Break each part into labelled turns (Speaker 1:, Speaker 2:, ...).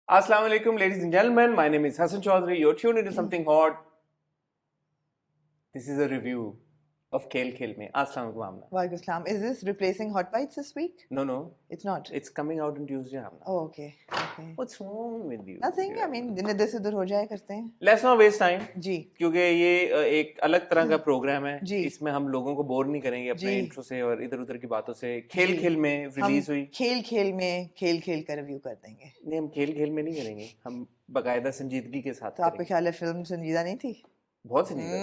Speaker 1: Assalamu alaikum, ladies and gentlemen. My name is Hassan Chaudhry. You're tuned into something hot. This is a review of Khel Khel Mein. Assalamu alaikum, Amna.
Speaker 2: Walaikum Assalam. Is this replacing Hot Bites this week?
Speaker 1: No.
Speaker 2: It's not.
Speaker 1: It's coming out on Tuesday, Amna.
Speaker 2: Oh, okay.
Speaker 1: What's wrong with you?
Speaker 2: Nothing. I mean, दिन इधर से उधर हो जाए करते हैं.
Speaker 1: Let's not waste time.
Speaker 2: जी.
Speaker 1: क्योंकि ये एक अलग तरह का प्रोग्राम है.
Speaker 2: जी.
Speaker 1: इसमें हम लोगों को बोर नहीं करेंगे अपने
Speaker 2: जी.
Speaker 1: इंट्रो से और इधर उधर की बातों से. खेल खेल में रिलीज हुई.
Speaker 2: खेल खेल में खेल खेल का रिव्यू कर देंगे.
Speaker 1: नहीं, हम खेल खेल में नहीं करेंगे. हम बकायदा संजीदगी के साथ.
Speaker 2: तो आपके ख्याल है फिल्म संजीदा नहीं थी?
Speaker 1: बहुत संजीदा.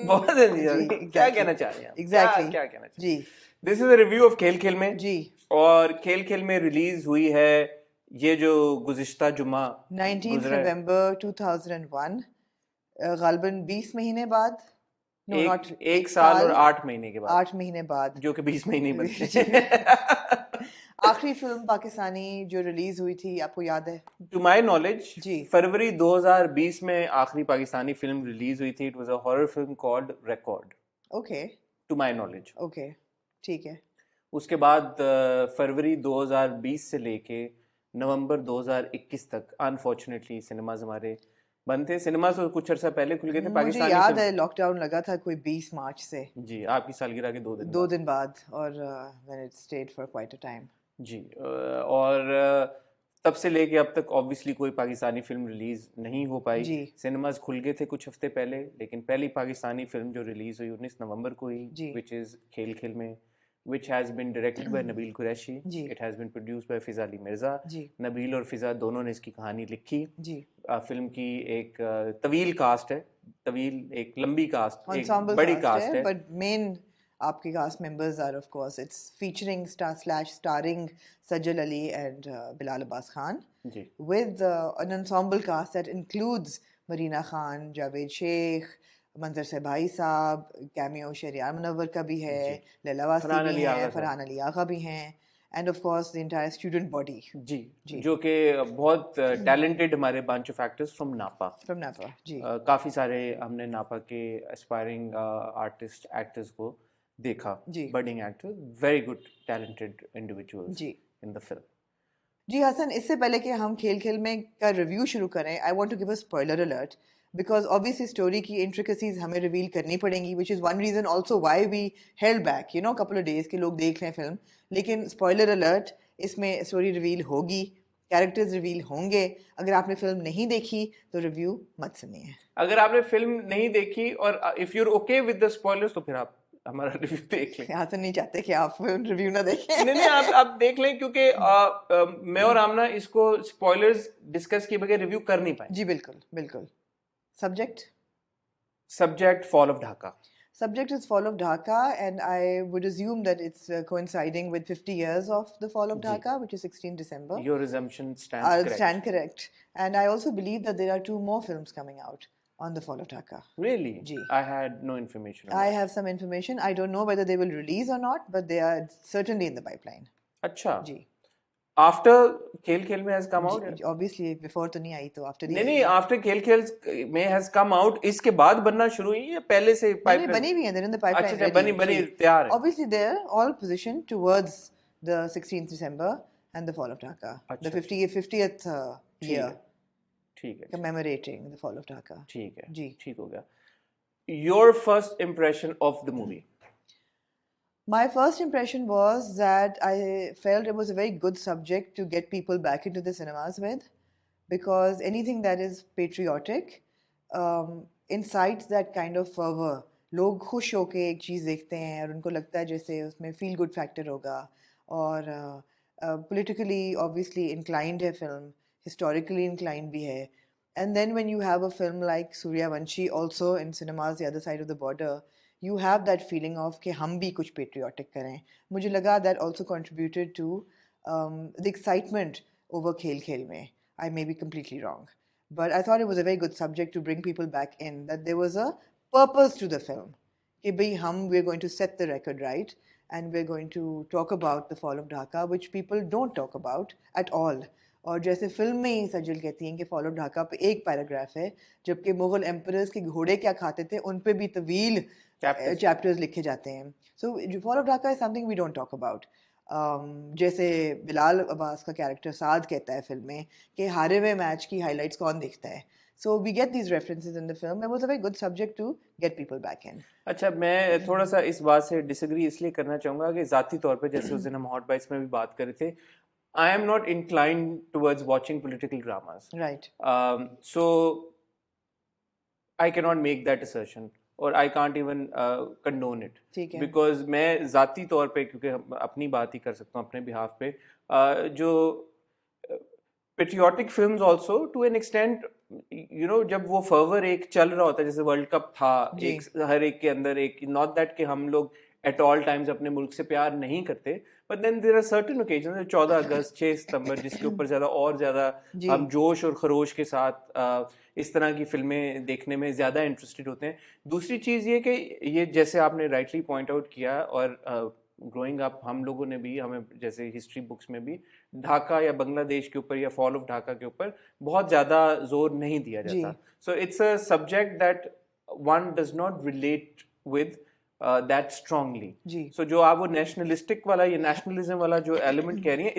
Speaker 1: बहुत संजीदा. क्या कहना चाह रहे हैं?
Speaker 2: Exactly.
Speaker 1: क्या कहना चाह रहे
Speaker 2: हैं?
Speaker 1: जी. This is a review of खेल खेल में.
Speaker 2: जी.
Speaker 1: और खेल खेल में रिलीज हुई है ये जो गुज़िश्ता जुमा
Speaker 2: 19 नवंबर 2001 गालिबन 20 महीने बाद
Speaker 1: एक साल और 8 महीने के बाद
Speaker 2: 8 महीने बाद
Speaker 1: जो कि 20 महीने बनते
Speaker 2: आखिरी फिल्म पाकिस्तानी जो रिलीज हुई थी, आपको याद है?
Speaker 1: टू माय नॉलेज
Speaker 2: जी,
Speaker 1: फरवरी 2020 में आखिरी पाकिस्तानी फिल्म रिलीज हुई थी. It was a horror film called record.
Speaker 2: Okay,
Speaker 1: to my knowledge.
Speaker 2: Okay, ठीक है.
Speaker 1: उसके बाद फरवरी 2020 से लेके नवंबर 2021 तक अनफॉर्चुनेटली सिनेमाज हमारे बंद थे. सिनेमा तो कुछ अर्सा पहले खुल गए थे.
Speaker 2: पाकिस्तानी मुझे याद है लॉकडाउन लगा था कोई 20 मार्च से.
Speaker 1: जी, आपकी सालगिरह के
Speaker 2: 2 दिन बाद. और when it stayed for quite a time.
Speaker 1: जी. और तब से लेके अब तक ऑब्वियसली कोई पाकिस्तानी फिल्म रिलीज नहीं हो पाई. सिनेमाज खुल गए थे कुछ हफ्ते पहले, लेकिन पहली पाकिस्तानी फिल्म जो रिलीज हुई 19 नवंबर को हुई, विच इज खेल खेल में, which has been directed by Nabil Qureshi. It has been produced by Fiza Ali Mirza. Nabeel और फिजा दोनों ने इसकी कहानी लिखी. फिल्म की एक तवील कास्ट है. तवील एक लंबी कास्ट, एक बड़ी कास्ट है.
Speaker 2: But main आपके cast members are of course it's featuring starring Sajjal Ali and Bilal Abbas Khan. With an ensemble cast that includes Marina Khan, Javed Sheikh, मंजर से भाई साहब, कैमियो शरियार मुनव्वर का भी है, लैला वासी भी है, फरहान अली आगा भी हैं, and of course the entire student body. जी,
Speaker 1: जो कि बहुत टैलेंटेड हमारे बंच ऑफ एक्टर्स फ्रॉम नापा.
Speaker 2: जी.
Speaker 1: काफ़ी सारे हमने नापा के एस्पायरिंग आर्टिस्ट एक्टर्स को देखा. Budding actors, very good talented individuals in the film.
Speaker 2: जी हसन, इससे पहले कि हम खेल खेल में का रिव्यू शुरू करें, I want to give a spoiler alert. Because obviously story की intricacies हमें reveal करनी पड़ेंगी, which is one reason also why we held back, you know, couple of days कि लोग देख लें फिल्म. लेकिन spoiler alert, इसमें story reveal होगी, characters reveal होंगे. अगर आपने फिल्म नहीं देखी तो रिव्यू मत सुनिए.
Speaker 1: अगर आपने फिल्म नहीं देखी और if you're okay with the spoilers तो फिर आप हमारा रिव्यू देख लें.
Speaker 2: यहाँ तो नहीं चाहते कि आप रिव्यू ना देखें.
Speaker 1: नहीं, आप देख लें, क्योंकि मैं और आमना इसको स्पॉयलर्स डिस्कस किए बगैर रिव्यू कर नहीं पाए.
Speaker 2: जी बिल्कुल. Subject,
Speaker 1: Fall of Dhaka.
Speaker 2: Subject is Fall of Dhaka, and I would assume that it's coinciding with 50 years of the Fall of Dhaka, which is 16 December.
Speaker 1: Your assumption stands correct.
Speaker 2: Stand correct. And I also believe that there are 2 more films coming out on the Fall of Dhaka.
Speaker 1: Really?
Speaker 2: Ji.
Speaker 1: I had no information.
Speaker 2: I have some information. I don't know whether they will release or not, but they are certainly in the pipeline.
Speaker 1: अच्छा.
Speaker 2: जी.
Speaker 1: After खेल खेल में has come out.
Speaker 2: Obviously before तो नहीं आई, तो after
Speaker 1: नहीं, after खेल खेल में has come out, इसके बाद बनना शुरू हुई है पहले से
Speaker 2: pipeline बनी हुई है. They're in the pipeline.
Speaker 1: अच्छा, बनी तैयार है.
Speaker 2: Obviously they're all positioned towards the 16th December and the Fall of Dhaka. The 50th year.
Speaker 1: ठीक है.
Speaker 2: Commemorating the Fall of Dhaka.
Speaker 1: ठीक है.
Speaker 2: जी.
Speaker 1: ठीक हो गया. Your first impression of the movie.
Speaker 2: My first impression was that I felt it was a very good subject to get people back into the cinemas with, because anything that is patriotic incites that kind of fervor. लोग खुश होके एक चीज़ देखते हैं और उनको लगता है जैसे उसमें फील गुड फैक्टर होगा. और politically obviously inclined है film, historically inclined भी है. And then when you have a film like Suryavanshi also in cinemas the other side of the border, you have that feeling of कि हम भी कुछ patriotic करें. मुझे लगा that also contributed to the excitement over खेल खेल में. I may be completely wrong, but I thought it was a very good subject to bring people back in, that there was a purpose to the film. कि भाई we're going to set the record right, and we're going to talk about the Fall of Dhaka, which people don't talk about at all. और जैसे film में ही सजल कहती हैं कि fall of Dhaka पे एक पैराग्राफ है, जबकि मुगल एम्परर्स के घोड़े क्या खाते थे उन पे भी तवील चैप्टर्स लिखे जाते हैं. So fall of Dhaka is something we don't talk about. जैसे बिलाल अब्बास का कैरेक्टर साद कहता है फिल्म में कि हारे हुए मैच की हाइलाइट्स कौन देखता है. So we get these references in the film. It was a very good subject to get people back in.
Speaker 1: अच्छा, मैं थोड़ा सा इस बात से डिसएग्री इसलिए करना चाहूँगा कि ज़ाती तौर पे जैसे उस दिन हम हॉट बाइट्स में भी बात कर रहे थे, I am not inclined towards watching political dramas.
Speaker 2: Right.
Speaker 1: So I cannot make that assertion or I can't even condone it. Because मैं ज़ाती तौर पे, क्योंकि अपनी बात ही कर सकता हूँ अपने बिहाफ पे, जो patriotic films also to an extent, you know, जब वो फर्वर एक चल रहा होता है, जैसे वर्ल्ड कप था, एक हर एक के अंदर एक, नॉट दैट कि हम लोग एट ऑल टाइम्स अपने मुल्क से प्यार नहीं करते, but then there are certain occasion, 14 अगस्त, 6 सितंबर, जिसके ऊपर ज़्यादा हम जोश और खरोश के साथ इस तरह की फिल्में देखने में ज़्यादा इंटरेस्टेड होते हैं. दूसरी चीज़ ये कि ये जैसे आपने राइटली पॉइंट आउट किया, और ग्रोइंग अप हम लोगों ने भी, हमें जैसे हिस्ट्री बुक्स में भी ढाका या बांग्लादेश के ऊपर या फॉल ऑफ ढाका के ऊपर बहुत ज़्यादा जोर नहीं दिया जाता. So it's a subject that one does not relate with that strongly. So जो आप वो नेशनलिस्टिक वाला या नेशनलिज्म वाला जो एलिमेंट कह रही है,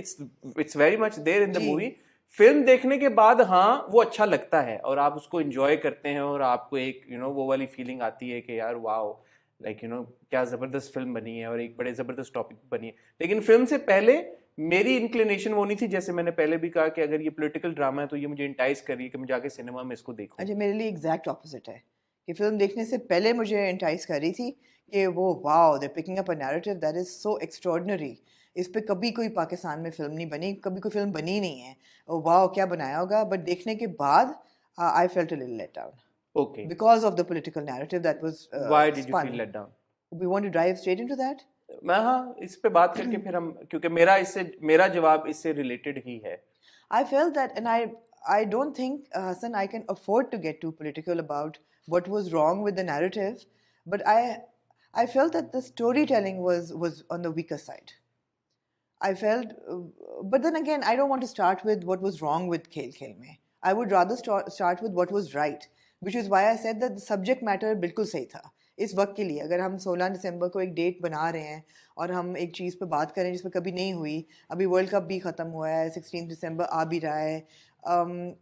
Speaker 1: it's very much there in the movie. Film देखने के बाद हाँ वो अच्छा लगता है और आप उसको एंजॉय करते हैं और आपको एक वो वाली फीलिंग आती है कि यार वाओ, लाइक क्या ज़बरदस्त फिल्म बनी है और एक बड़े ज़बरदस्त टॉपिक बनी है. लेकिन फिल्म से पहले मेरी इंक्लिनेशन वो नहीं थी, जैसे मैंने पहले भी कहा कि अगर ये पॉलिटिकल ड्रामा है तो ये मुझे इंटाइज कर रही है कि मैं जाके सिनेमा में इसको देखूं.
Speaker 2: अच्छा, मेरे लिए एग्जैक्ट ऑपोजिट है कि फिल्म देखने से पहले मुझे इंटाइज कर रही थी कि वो wow, they picking up a narrative that is so extraordinary. इस पे कभी कोई पाकिस्तान में फिल्म नहीं बनी, कभी कोई फिल्म बनी नहीं है. वाओ क्या बनाया होगा. बट देखने के बाद I felt a little let down.
Speaker 1: Okay.
Speaker 2: Because of the political narrative that was
Speaker 1: Why did you feel let down?
Speaker 2: We want to dive straight into that.
Speaker 1: मैं हाँ इस पे बात करके फिर हम, क्योंकि मेरा जवाब इससे रिलेटेड ही है.
Speaker 2: I felt that, and I don't think Hassan, I can afford to get too political about what was wrong with the narrative, but I felt that the storytelling was on the weaker side. I felt, but then again, I don't want to start with what was wrong with Khel Khel Mein. I would rather start with what was right, which is why I said that the subject matter बिल्कुल सही था. इस वक्त के लिए अगर हम 16 दिसंबर को एक डेट बना रहे हैं और हम एक चीज़ पे बात करें जिसमें कभी नहीं हुई, अभी वर्ल्ड कप भी ख़त्म हुआ है, 16 दिसंबर आ भी रहा है,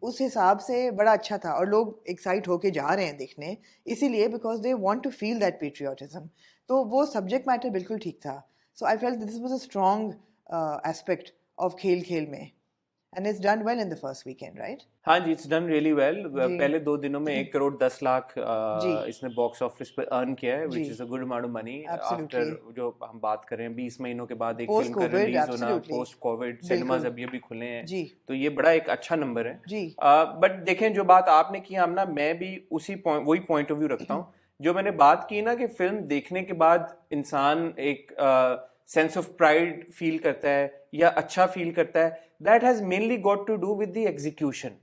Speaker 2: उस हिसाब से बड़ा अच्छा था और लोग एक्साइट होके जा रहे हैं देखने, इसीलिए because they want to feel that patriotism. तो वो सब्जेक्ट मैटर बिल्कुल ठीक था. So I felt this was a strong aspect of खेल खेल में, and it's done well in the first weekend, right?
Speaker 1: हाँ जी, it's done really well. पहले 2 दिनों में 1 करोड़ 10 लाख इसने बॉक्स ऑफिस पे अर्न किया है, which is a good amount of money. After जो हम बात करें 20 महीनों के बाद एक फिल्म का रिलीज होना, पोस्ट कोविड, सिनेमाज अभी खुले हैं, तो ये बड़ा एक अच्छा नंबर है. बट देखें, जो बात आपने की आमना, मैं भी वही पॉइंट ऑफ व्यू रखता हूँ. जो मैंने बात की ना कि फिल्म देखने के बाद इंसान एक सेंस ऑफ प्राइड फील करता है या अच्छा फील करता है, that has mainly got to do with the execution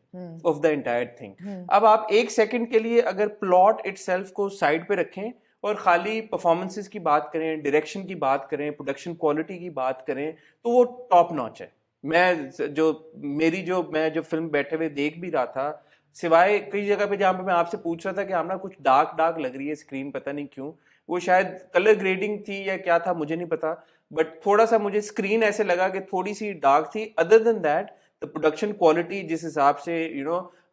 Speaker 1: of the entire thing. अब आप एक सेकंड के लिए अगर प्लॉट इटसेल्फ को साइड पे रखें और खाली परफॉर्मेंसेस की बात करें, डायरेक्शन की बात करें, प्रोडक्शन क्वालिटी की बात करें, तो वो टॉप नॉच है. मैं जो फिल्म बैठे हुए देख भी रहा था, सिवाय कई जगह पे जहां पे मैं आपसे पूछ रहा था कि आमना कुछ डार्क लग रही है स्क्रीन, पता नहीं क्यों, वो शायद कलर ग्रेडिंग थी या क्या था मुझे नहीं पता, बट थोड़ा सा मुझे स्क्रीन ऐसे लगा कि थोड़ी सी डार्क थी. Other than that the production quality जिस हिसाब से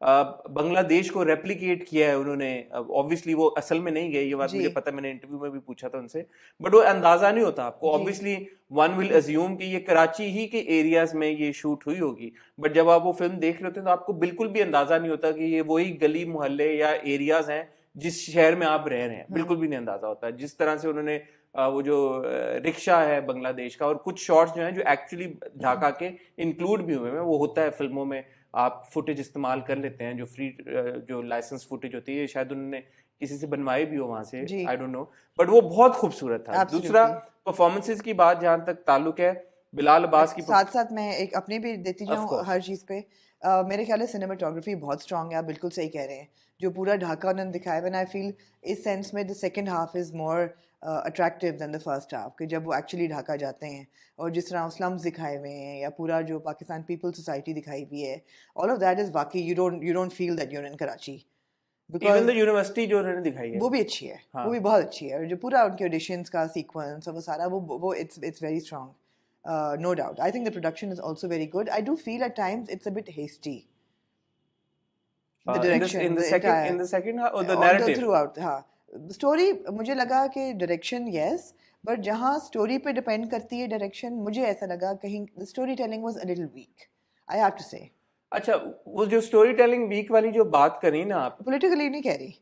Speaker 1: बांग्लादेश को रेप्लिकेट किया है उन्होंने, ऑब्वियसली वो असल में नहीं गए, ये बात मुझे पता, मैंने इंटरव्यू में भी पूछा था उनसे, बट वो अंदाजा नहीं होता आपको. ऑब्वियसली वन विल अज्यूम कि ये कराची ही के एरियाज में ये शूट हुई होगी, बट जब आप वो फिल्म देख रहे होते हैं तो आपको बिल्कुल भी अंदाजा नहीं होता कि ये वही गली मोहल्ले या एरियाज हैं जिस शहर में आप रह रहे हैं. बिल्कुल भी नहीं अंदाजा होता. जिस तरह से उन्होंने वो जो रिक्शा है बांग्लादेश का, और कुछ शॉट्स जो हैं जो एक्चुअली ढाका के इंक्लूड भी हुए हैं, वो होता है फिल्मों में, आप फुटेज इस्तेमाल कर लेते हैं जो फ्री जो लाइसेंस फुटेज होती है, शायद उन्होंने किसी से बनवाई भी हो वहां से, आई डोंट नो, बट वो बहुत खूबसूरत था. दूसरा परफॉर्मेंसेस की बात जहां तक ताल्लुक है, बिलाल अब्बास की
Speaker 2: साथ साथ मैं एक अपने भी देती जाऊँ हर चीज़ पे. मेरे ख्याल है सिनेमाटोग्राफी बहुत स्ट्रांग है. आप बिल्कुल सही कह रहे हैं. जो पूरा ढाका उन्होंने दिखाया, व्हेन आई फील इस सेंस में the second half is more attractive than the first half, कि जब वो एक्चुअली ढाका जाते हैं और जिस तरह स्लम्स दिखाए हुए हैं या पूरा जो पाकिस्तान पीपल सोसाइटी दिखाई हुई है, ऑल ऑफ दैट इज वाकई you don't feel that you are in Karachi.
Speaker 1: Even the university जो उन्होंने दिखाई है
Speaker 2: वो भी अच्छी है. हाँ. वो भी बहुत अच्छी है. और जो पूरा उनके ऑडिशंस का सीक्वेंस और वो सारा वो it's very strong. No doubt. I think the production is also very good. I do feel at times it's a bit hasty. The direction,
Speaker 1: in the second half or the
Speaker 2: all
Speaker 1: narrative
Speaker 2: throughout. हाँ, story मुझे लगा कि direction yes, but जहाँ story पे depend करती है direction, मुझे ऐसा लगा कहीं the storytelling was a little weak. I have to say.
Speaker 1: अच्छा, वो जो स्टोरी टेलिंग वीक वाली जो बात करी ना आप,
Speaker 2: Politically नहीं कह रही.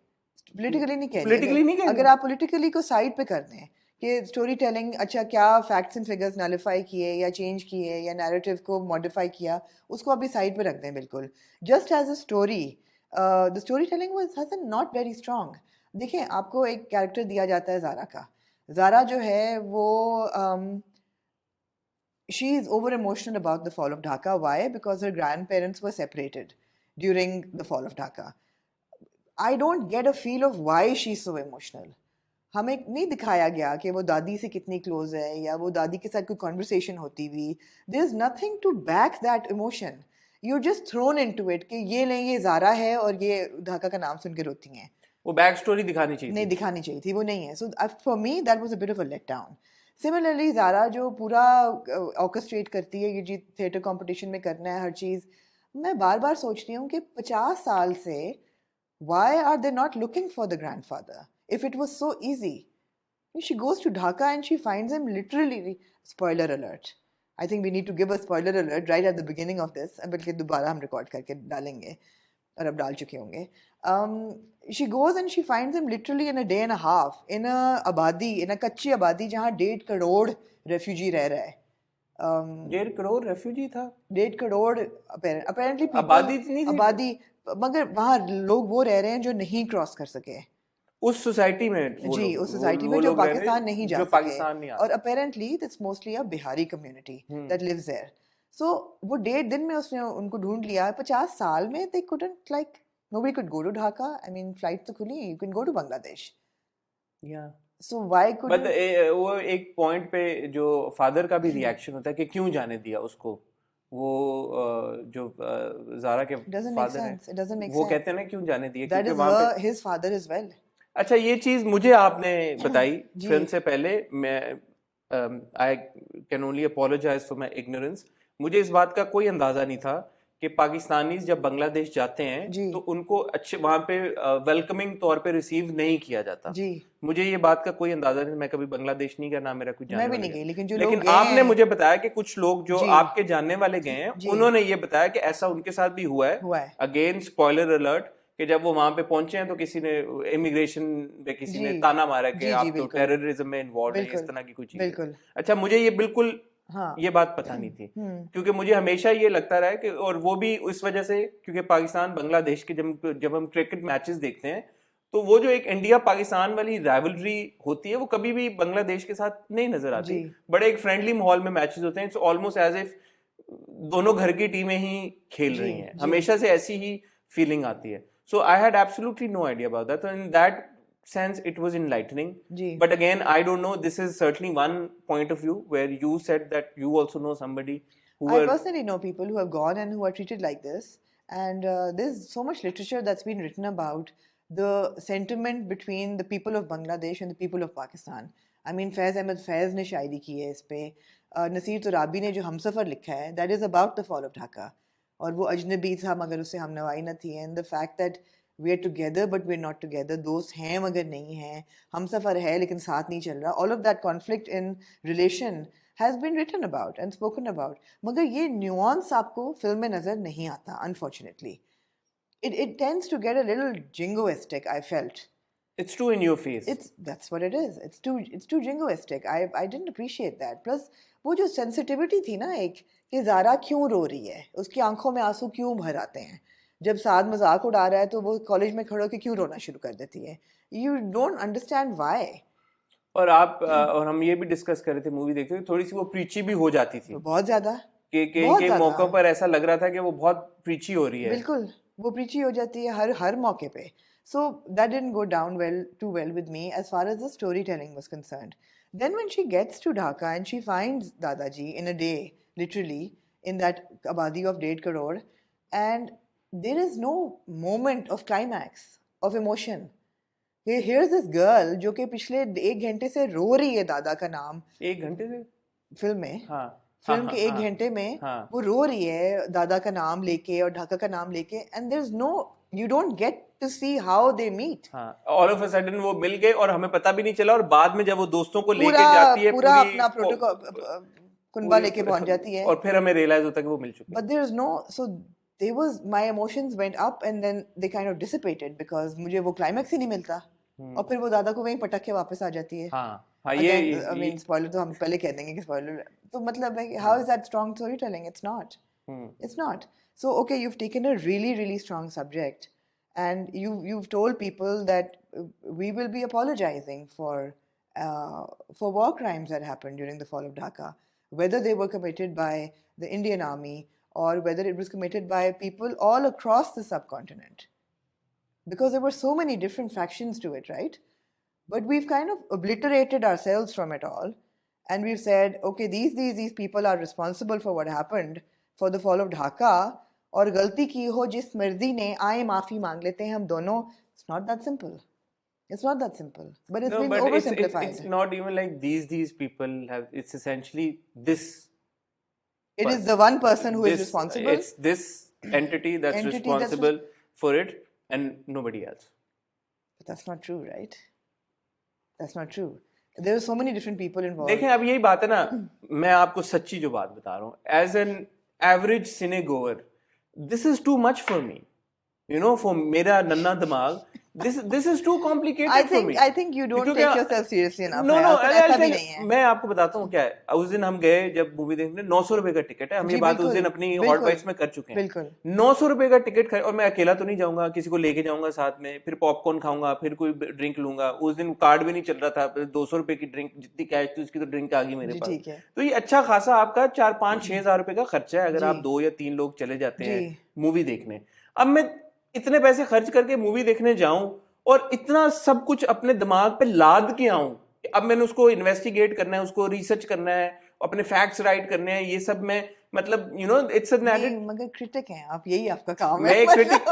Speaker 2: Politically नहीं कह रही.
Speaker 1: Politically नहीं कह रही?
Speaker 2: अगर आप politically को side पे कर दें कि स्टोरी टेलिंग अच्छा क्या फैक्ट्स एंड फिगर्स नलिफाई किए या चेंज किए या नैरेटिव को मॉडिफाई किया, उसको अभी साइड पे रख दें बिल्कुल. Just as a story the story telling was not very strong. देखें, आपको एक कैरेक्टर दिया जाता है ज़ारा का. ज़ारा जो है वो she is over emotional about the fall of Dhaka. Why? Because her grandparents were separated during the fall of Dhaka. I don't get a feel of why she's so emotional. हमें नहीं दिखाया गया कि वो दादी से कितनी क्लोज है या वो दादी के साथ कोई कॉन्वर्सेशन होती हुई. There is nothing to back that emotion. You just thrown into it कि ये नहीं, ये ज़ारा है और ये ढाका का नाम सुन के रोती हैं.
Speaker 1: वो बैक स्टोरी दिखानी चाहिए
Speaker 2: नहीं, दिखानी चाहिए थी, वो नहीं है. So for me that was a bit of a let down. Similarly Zara जो पूरा ऑर्केस्ट्रेट करती है, ये जी थिएटर कंपटीशन में करना है हर चीज़, मैं बार बार सोचती हूँ कि 50 साल से why are they not looking for the grandfather? If it was so easy. She goes to Dhaka and she finds him literally, spoiler alert. I think we need to give a spoiler alert right at the beginning of this. बल्कि दोबारा हम record करके डालेंगे और अब डाल चुके होंगे. She goes and she finds him literally in a day and a half in a आबादी, in a कच्ची आबादी जहाँ 1.5 करोड़ रेफ्यूजी रह रहा है.
Speaker 1: 1.5 करोड़ रेफ्यूजी था.
Speaker 2: 1.5 करोड़ apparently
Speaker 1: आबादी इतनी थी?
Speaker 2: आबादी, मगर वहाँ लोग वो रह रहे हैं जो नहीं क्रॉस कर सके
Speaker 1: उस सोसाइटी में.
Speaker 2: जी, उस सोसाइटी में जो पाकिस्तान नहीं जा
Speaker 1: जो
Speaker 2: सके.
Speaker 1: पाकिस्तान नहीं आ
Speaker 2: और apparently it's mostly a Bihari community that lives there. So वो 1.5 दिन में उसने उनको ढूंढ लिया. 50 साल में they couldn't, like nobody could go to Dhaka. I mean, flights तो खुली, you can go to Bangladesh.
Speaker 1: Yeah.
Speaker 2: So why couldn't?
Speaker 1: But वो एक पॉइंट पे जो फादर का भी रिएक्शन होता है कि क्यों जाने दिया उसको. वो जो ज़ारा के फादर हैं, वो कहते हैं ना क्यों जाने दिया.
Speaker 2: That is her, his father as well.
Speaker 1: अच्छा, ये चीज मुझे आपने बताई फिल्म से पहले. मैं I can only apologise for my ignorance. मुझे इस बात का कोई अंदाजा नहीं था कि पाकिस्तानीज जब बांग्लादेश जाते हैं तो उनको अच्छे वहां पे वेलकमिंग तौर पे रिसीव नहीं किया जाता. जी. मुझे ये बात का कोई अंदाजा नहीं. मैं कभी बांग्लादेश नहीं गया, ना मेरा कुछ जानने वाला गया. लेकिन आपने मुझे बताया कि कुछ लोग जो आपके जानने वाले गए हैं, उन्होंने ये बताया कि ऐसा उनके साथ भी हुआ है. अगेन स्पॉइलर अलर्ट कि जब वो वहां पे पहुंचे हैं तो किसी ने इमिग्रेशन पे किसी ने ताना मारा कि आप तो टेररिज्म में इन्वॉल्व हैं, इस तरह की कुछ चीज. अच्छा, मुझे ये बिल्कुल ये बात पता नहीं थी. क्योंकि मुझे हमेशा ये लगता रहा है कि, और वो भी इस वजह से क्योंकि पाकिस्तान बांग्लादेश के जब हम क्रिकेट मैचेस देखते हैं तो वो जो एक इंडिया पाकिस्तान वाली राइवलरी होती है वो कभी भी बांग्लादेश के साथ नहीं नजर आती. बड़े एक फ्रेंडली माहौल में मैचेस होते हैं. इट्स ऑलमोस्ट एज इफ दोनों घर की टीमें ही खेल रही हैं. हमेशा से ऐसी ही फीलिंग आती है. So I had absolutely no idea about that. So in that sense, it was enlightening. But again, I don't know. This is certainly one point of view where you said that you also know somebody who. I
Speaker 2: personally know people who have gone and who are treated like this. And there's so much literature that's been written about the sentiment between the people of Bangladesh and the people of Pakistan. I mean, Faiz Ahmed Faiz ने शायरी की है इस पे. नसीर तुराबी ने जो हमसफर लिखा है, that is about the fall of Dhaka. और वो अजनबी था मगर उससे हम नवाई न थी. And the fact that we are together but we are not together. दोस्त हैं मगर नहीं हैं. हम सफ़र है लेकिन साथ नहीं चल रहा. All of that conflict in relation has been written about and spoken about. मगर ये न्यूआंस आपको फिल्म में नज़र नहीं आता, unfortunately. It tends to get a little jingoistic, I felt.
Speaker 1: It's too in your face.
Speaker 2: That's what it is. It's too jingoistic. I didn't appreciate that. Plus वो जो sensitivity थी ना एक, कि ज़ारा क्यों रो रही है, उसकी आंखों में आंसू क्यों भर आते हैं, जब साद मजाक उड़ा रहा है तो वो कॉलेज में खड़े होकर क्यों रोना शुरू कर देती है. You don't understand why.
Speaker 1: और आप और हम ये भी डिस्कस कर रहे थे मूवी देखते हुए, थोड़ी सी वो प्रीची भी हो जाती थी.
Speaker 2: बहुत ज्यादा.
Speaker 1: के मौकों पर ऐसा लग रहा था कि वो बहुत प्रीची हो रही है.
Speaker 2: बिल्कुल, वो प्रीची हो जाती है हर मौके पे. So that didn't go down too well with me as far as the storytelling was concerned. Then when she gets to Dhaka and she finds Dadaji in a day, literally, in that abadi of 1.5 crore, and there is no moment of climax, of emotion. Here's this girl जो कि पिछले 1 घंटे से रो रही है दादा का नाम.
Speaker 1: 1 घंटे से?
Speaker 2: फिल्म में.
Speaker 1: हाँ.
Speaker 2: फिल्म के 1 घंटे में वो रो रही है दादा का नाम लेके और ढाका का नाम लेके, and there is no, you don't get to see how they meet.
Speaker 1: All of a sudden वो मिल गए और हमें पता भी नहीं चला, और बाद में जब वो दोस्तों को लेके जाती है
Speaker 2: पूरा अपना प्रोटोकॉल कुनबा लेके पहुंच जाती है,
Speaker 1: और फिर हमें रियलाइज होता है कि वो मिल चुकी है।
Speaker 2: But there is no, so there was, my emotions went up and then they kind of dissipated because मुझे वो क्लाइमैक्स ही नहीं मिलता, और फिर वो दादा को वहीं पटक के वापस आ जाती है।
Speaker 1: ये
Speaker 2: I mean spoiler तो हम पहले कह देंगे कि spoiler, तो मतलब है how is that strong storytelling? It's not. It's not. So okay, you've taken a really really strong subject and you've told people that we will be apologizing for war crimes that happened during the fall of Dhaka, whether they were committed by the Indian Army or whether it was committed by people all across the subcontinent, because there were so many different factions to it, right? But we've kind of obliterated ourselves from it all, and we've said, okay, these people are responsible for what happened, for the fall of Dhaka, और गलती की हो जिस मर्जी ने आए माफी मांग लेते हैं हम दोनों. It's not that simple. It's not that simple, but it's been oversimplified.
Speaker 1: It's not even like these people have. It's essentially this.
Speaker 2: It is the one person who is responsible.
Speaker 1: It's this entity that's responsible for it and nobody else.
Speaker 2: But that's not true, right? That's not true. There are so many different people involved.
Speaker 1: देखें, अब यही बात है ना, मैं आपको सच्ची जो बात बता रहा हूँ, as an average cinegoer, this is too much for me. You know, for मेरा नन्ना दिमाग, this is too complicated for me.
Speaker 2: I think you don't take yourself seriously enough.
Speaker 1: No, ऐसा भी नहीं है. मैं आपको बताता हूँ क्या है. उस दिन हम गए जब मूवी देखने, 900 रुपए का टिकट है. हम ये बात उस दिन अपनी हॉट बाइट्स में कर चुके हैं. 900 रुपए का टिकट और मैं अकेला तो नहीं जाऊंगा, किसी को लेके जाऊंगा साथ में, फिर पॉपकॉर्न खाऊंगा, फिर कोई ड्रिंक लूंगा. उस दिन कार्ड भी नहीं चल रहा था, 200 रुपए की ड्रिंक, जितनी कैश थी उसकी तो ड्रिंक आ गई मेरे पास. तो ये अच्छा खासा आपका 4-5-6 हज़ार रुपए का खर्चा है अगर आप 2 या 3 लोग चले जाते हैं मूवी देखने. अब मैं इतने पैसे खर्च करके मूवी देखने जाऊं और इतना सब कुछ अपने दिमाग पे लाद के आऊं, अब मैंने उसको इन्वेस्टिगेट करना है, उसको रिसर्च करना है, अपने फैक्ट्स राइट करने हैं, ये सब मैं मतलब you know it's a narrative.
Speaker 2: मगर क्रिटिक हैं आप, यही आपका काम है.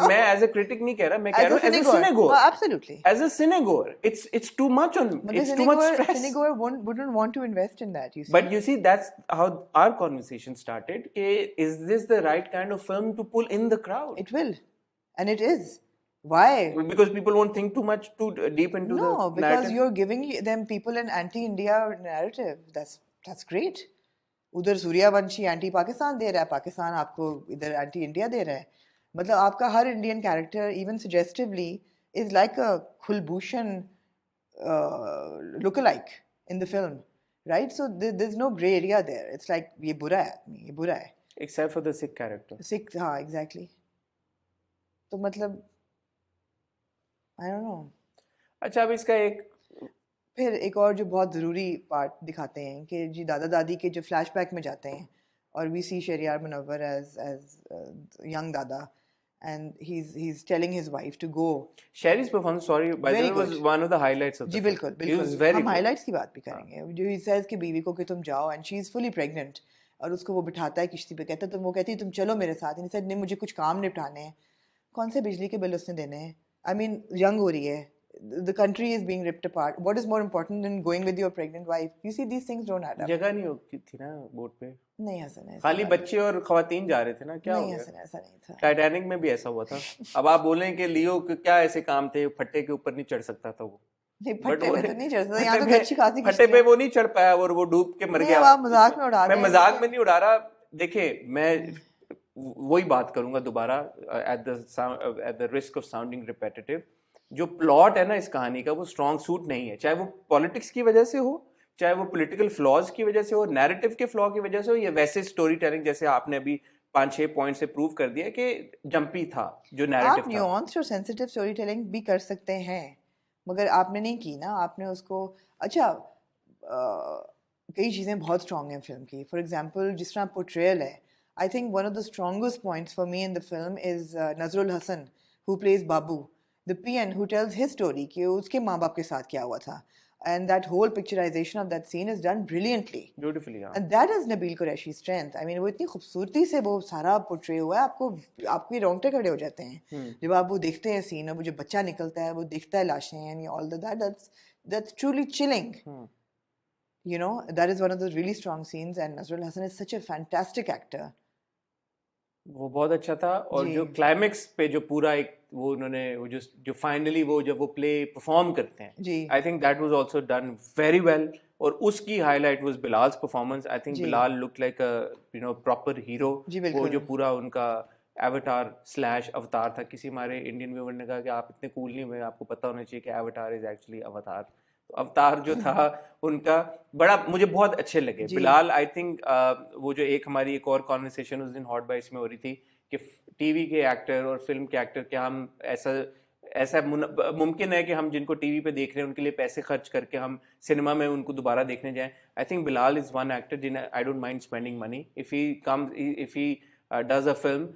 Speaker 1: मैं एज अ क्रिटिक नहीं कह रहा, मैं कह रहा हूं as a cinegoer.
Speaker 2: Absolutely
Speaker 1: as a cinegoer it's too much on, it's too much stress.
Speaker 2: Cinegoer wouldn't want to invest in that, you see.
Speaker 1: But you see, that's how our conversation started. Is this the right kind of film to pull in the crowd?
Speaker 2: It will, and it is. Why?
Speaker 1: Because people won't think too much too deep into the narrative. No,
Speaker 2: because you're giving them people an anti-India narrative. That's great. उधर Suryavanshi anti Pakistan दे रहा है, पाकिस्तान आपको इधर anti India दे रहा है. मतलब आपका हर Indian character even suggestively is like a Kulbhushan lookalike in the film, right? So there is no grey area there. It's like ये बुरा है आदमी, ये बुरा है.
Speaker 1: Except for the Sikh character.
Speaker 2: Sikh, हाँ एग्जैक्टली. तो मतलब I don't know.
Speaker 1: अच्छा, अब इसका
Speaker 2: फिर एक और जो बहुत ज़रूरी पार्ट दिखाते हैं कि जी दादा दादी के जो फ्लैशबैक में जाते हैं और we see Shehryar Munawar as young dada, and he's telling his wife to go.
Speaker 1: Sherry's performance, sorry, by the way, was one of the highlights of the
Speaker 2: जी
Speaker 1: film.
Speaker 2: बिल्कुल हम हाइलाइट्स की बात भी करेंगे. जो he says कि बीवी को कि तुम जाओ, and she is fully pregnant, और उसको वो बिठाता है किश्ती पे, कहता है वो कहती है तुम चलो मेरे साथ. and he said नहीं, मुझे कुछ काम निपटाने हैं. कौन से बिजली के बिल उसने देने हैं? I mean, young हो रही है. The country is being ripped apart. What is more important than going with your pregnant wife? You see, these things don't add up.
Speaker 1: जगह नहीं होती थी ना बोट पे.
Speaker 2: नहीं हसन है.
Speaker 1: खाली बच्चे और खवातीन जा रहे थे ना, क्या हो गया?
Speaker 2: नहीं हसन, ऐसा नहीं था.
Speaker 1: टाइटैनिक में भी ऐसा हुआ था. अब आप बोलें कि लियो क्या ऐसे काम थे, फट्टे के ऊपर नहीं चढ़ सकता था वो.
Speaker 2: नहीं, फट्टे पे तो नहीं चढ़ सकता. यहाँ तो अच्छी खासी
Speaker 1: फट्टे पे वो नहीं चढ़ पाया और वो डूब के मर गया.
Speaker 2: आप मजाक में उड़ा रहे हैं.
Speaker 1: मैं मजाक में नहीं उड़ा रहा. देखिए, मैं वही बात करूंगा दोबारा, at the risk of sounding repetitive. जो प्लॉट है ना इस कहानी का, वो स्ट्रॉन्ग सूट नहीं है. चाहे वो पॉलिटिक्स की वजह से हो, चाहे वो पॉलिटिकल फ्लॉज की वजह से हो, नैरेटिव के फ्लॉ की वजह से हो, या वैसे स्टोरी टेलिंग जैसे आपने अभी 5-6 पॉइंट से प्रूव कर दिया कि जंपी था जो नैरेटिव था.
Speaker 2: आप न्यूआंस्ड और सेंसिटिव स्टोरी टेलिंग भी कर सकते हैं, मगर आपने नहीं की ना. आपने उसको अच्छा कई चीज़ें बहुत स्ट्रॉन्ग हैं फिल्म की. फॉर एग्जांपल जिस तरह पोर्ट्रेयल है, I think one of the strongest points for me in the film is Nazrul Hasan, who plays Babu, the PN, who tells his story कि उसके माँ बाप के साथ क्या हुआ था, and that whole picturization of that scene is done brilliantly,
Speaker 1: beautifully, yeah.
Speaker 2: And that is Nabil Qureshi's strength. I mean, वो इतनी खूबसूरती से वो सारा पोर्ट्रे हुआ है, आपको रोंगटे खड़े हो जाते हैं जब आप वो देखते हैं सीन, और वो जो बच्चा निकलता है, वो दिखता है लाशें, and all that, that's truly chilling. You know, that is one of those really strong scenes, and Nazrul Hassan is such a fantastic actor.
Speaker 1: वो बहुत अच्छा था, और जो क्लाइमेक्स पे जो पूरा एक वो उन्होंने वो जो फाइनली वो जब वो प्ले परफॉर्म करते हैं, I think that was also done very well, और उसकी highlight was Bilal's performance. I think Bilal look like a proper hero. वो जो पूरा उनका एवतार स्लैश अवतार था. किसी हमारे इंडियन व्यूअर ने कहा कि आप इतने कूल नहीं हुए, आपको पता होना चाहिए कि एवतार इज एक्चुअली अवतार. तो अवतार जो था उनका बड़ा मुझे बहुत अच्छे लगे. बिलाल आई थिंक वो जो एक हमारी एक और कॉन्वर्सेशन उस दिन हॉट बाइट्स में हो रही थी कि टीवी के एक्टर और फिल्म के एक्टर, क्या हम ऐसा मुमकिन है कि हम जिनको टीवी पे देख रहे हैं उनके लिए पैसे खर्च करके हम सिनेमा में उनको दोबारा देखने जाएं. I think Bilal is one actor जिन I don't mind spending money if he does a film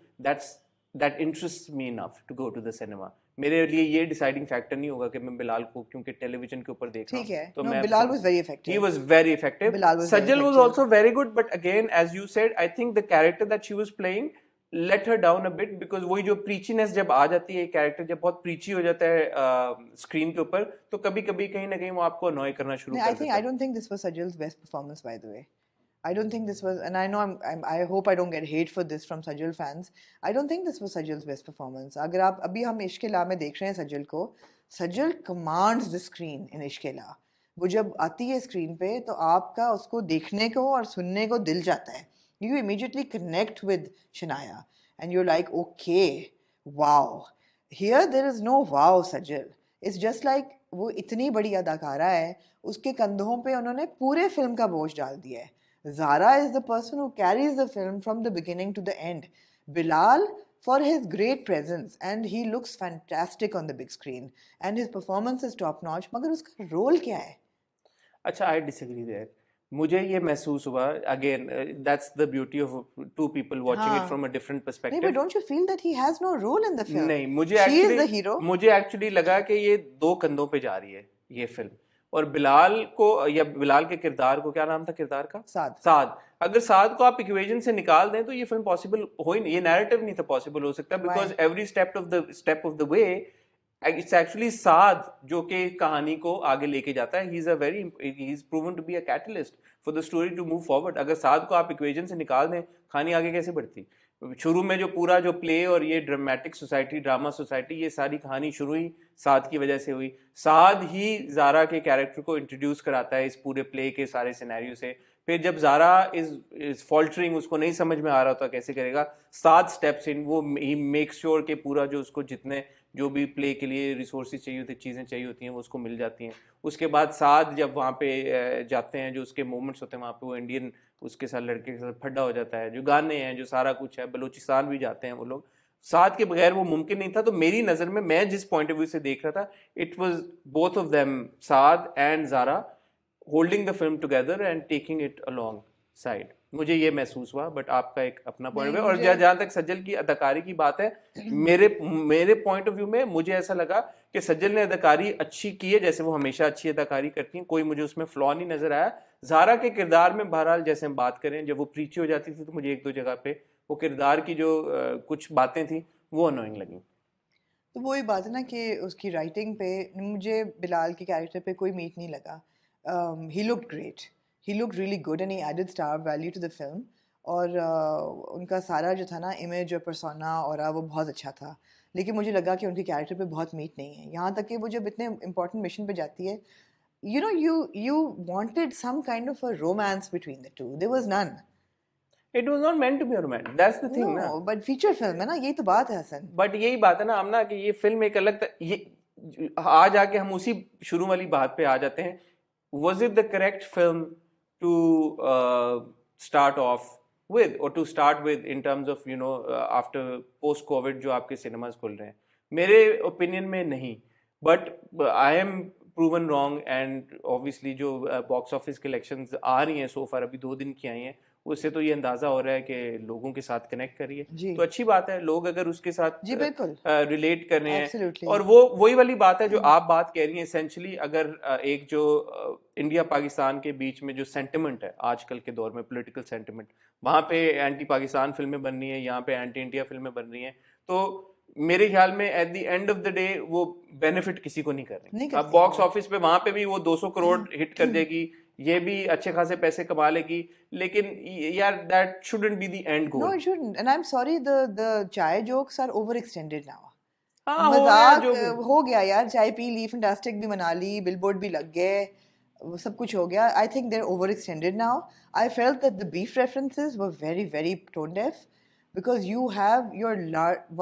Speaker 1: that interests me enough to go to the cinema. मेरे लिए ये डिसाइडिंग फैक्टर नहीं होगा कि मैं बिलाल को क्योंकि टेलीविजन के ऊपर देख रहा हूँ. तो मैं
Speaker 2: Bilal was very effective.
Speaker 1: He was very effective. Sajal was also very good, but again, as you said, I think the character that she was playing let her down a bit, because वही जो preachiness जब आ जाती है, character जब बहुत preachy हो जाता है स्क्रीन के ऊपर, तो कभी-कभी कहीं ना कहीं वो आपको अनॉय करना शुरू कर देता है.
Speaker 2: I don't think this was Sajal's best performance, by the way. I don't think this was, and I know I hope I don't get hate for this from Sajal fans. I don't think this was Sajal's best performance. अगर आप अभी हम इश्क ला में देख रहे हैं सजल को, सजल commands the screen in इश्क ला. वो जब आती है स्क्रीन पे तो आपका उसको देखने को और सुनने को दिल जाता है. You immediately connect with Shania and you're like, okay, wow. Here there is no wow Sajal. It's just like वो इतनी बड़ी अदाकारा है, उसके कंधों पे उन्होंने पूरे फिल्म का बोझ डाल दिया है. Zara is the person who carries the film from the beginning to the end. Bilal, for his great presence, and he looks fantastic on the big screen, and his performance is top notch. मगर उसका role क्या है?
Speaker 1: अच्छा, I disagree there. मुझे ये महसूस हुआ, again, that's the beauty of two people watching it from a different perspective.
Speaker 2: But don't you feel that he has no role in the film?
Speaker 1: नहीं, मुझे
Speaker 2: she is the hero.
Speaker 1: मुझे actually लगा कि ये दो कंधों पे जा रही है ये फिल्म, और बिलाल को या बिलाल के किरदार को, क्या नाम था किरदार का? साद. अगर साद को आप इक्वेशन से निकाल दें तो ये फिल्म पॉसिबल हो ही नहीं, ये नैरेटिव नहीं था पॉसिबल हो सकता, because every step of the way it's actually Saad जो कि कहानी को आगे लेके जाता है. He is proven to be a catalyst for the story to move forward. अगर साद को आप इक्वेशन से निकाल दें, कहानी आगे कैसे बढ़ती? शुरू में जो पूरा जो प्ले और ये ड्रामेटिक सोसाइटी, ड्रामा सोसाइटी, ये सारी कहानी शुरू ही साद की वजह से हुई. साद ही ज़ारा के कैरेक्टर को इंट्रोड्यूस कराता है इस पूरे प्ले के सारे सिनेरियो से. फिर जब ज़ारा इज फॉल्टरिंग, उसको नहीं समझ में आ रहा होता कैसे करेगा, साद स्टेप्स इन, वो ही मेक श्योर के पूरा जो उसको जितने जो भी प्ले के लिए रिसोर्सेज चाहिए होती, चीज़ें चाहिए होती हैं, वो उसको मिल जाती हैं. उसके बाद साद जब वहाँ पे जाते हैं, जो उसके मोमेंट्स होते हैं वहाँ पे, वो इंडियन उसके साथ लड़के के साथ फड्डा हो जाता है, जो गाने हैं, जो सारा कुछ है, बलूचिस्तान भी जाते हैं वो लोग. साथ के बगैर वो मुमकिन नहीं था. तो मेरी नज़र में, मैं जिस पॉइंट ऑफ व्यू से देख रहा था, it was both of them, Saad and Zara, holding the film together and taking it along side. मुझे ये महसूस हुआ, बट आपका एक अपना पॉइंट है. और जहाँ तक सज्जल की अदाकारी की बात है, मेरे पॉइंट ऑफ व्यू में मुझे ऐसा लगा कि सज्जल ने अदाकारी अच्छी की है, जैसे वो हमेशा अच्छी अदाकारी करती हैं, कोई मुझे उसमें फ्लॉ नहीं नजर आया. ज़ारा के किरदार में बहरहाल जैसे हम बात करें, जब वो प्रीची हो जाती थी तो मुझे एक दो जगह पे वो किरदार की जो कुछ बातें थी वो अनोइंग लगी.
Speaker 2: तो वही बात है ना कि उसकी राइटिंग पे मुझे बिलाल के कैरेक्टर पे कोई मीट नहीं लगा. He looked great, he looked really good and he added star value to the film. और उनका सारा जो था ना इमेज और persona और वो बहुत अच्छा था. लेकिन मुझे लगा कि उनके कैरेक्टर पे बहुत मीट नहीं है. यहाँ तक कि वो जब इतने important मिशन पे जाती है, you know, you wanted some kind of a romance between the two. There was none.
Speaker 1: It was not meant to be a romance. That's the thing.
Speaker 2: No, but feature film है ना, यही तो बात है Hasan.
Speaker 1: But यही बात है ना आमना, कि ये फिल्म एक अलग ये आज आके हम उसी शुरू वाली बात पे आ जाते हैं. Was it the correct film to start off with, or to start with in terms of after post COVID जो आपके सिनेमास खुल रहे हैं? मेरे ओपिनियन में नहीं, but I am proven wrong. And obviously जो बॉक्स ऑफिस कलेक्शंस आ रही हैं सो फार, अभी 2 दिन की आई हैं, उससे तो ये अंदाजा हो रहा है कि लोगों के साथ कनेक्ट करिए, तो अच्छी बात है. लोग अगर उसके साथ रिलेट कर रहे हैं, और वो वही वाली बात है जो आप बात कह रही हैं. एसेंशियली अगर एक जो इंडिया पाकिस्तान के बीच में जो सेंटिमेंट है आजकल के दौर में, पॉलिटिकल सेंटिमेंट, वहाँ पे एंटी पाकिस्तान फिल्में बन रही हैं, यहाँ पे एंटी इंडिया फिल्में बन रही हैं, तो मेरे ख्याल में at the end of the day वो बेनिफिट किसी को नहीं कर रही. अब बॉक्स ऑफिस पे वहाँ पे भी वो 200 करोड़ हिट कर देगी, ये भी अच्छे खासे पैसे कमा लेगी, लेकिन यार that shouldn't be the end goal.
Speaker 2: No, it shouldn't. And I'm sorry, the चाय jokes are overextended now.
Speaker 1: हाँ हो गया
Speaker 2: मजाक
Speaker 1: जो भी.
Speaker 2: हो गया यार, चाय पी ली, फैंटास्टिक भी मना ली, बिलबोर्ड भी लग गए, वो सब कुछ हो गया. I think they're overextended now. I felt that the beef references were very, very tone deaf because you have your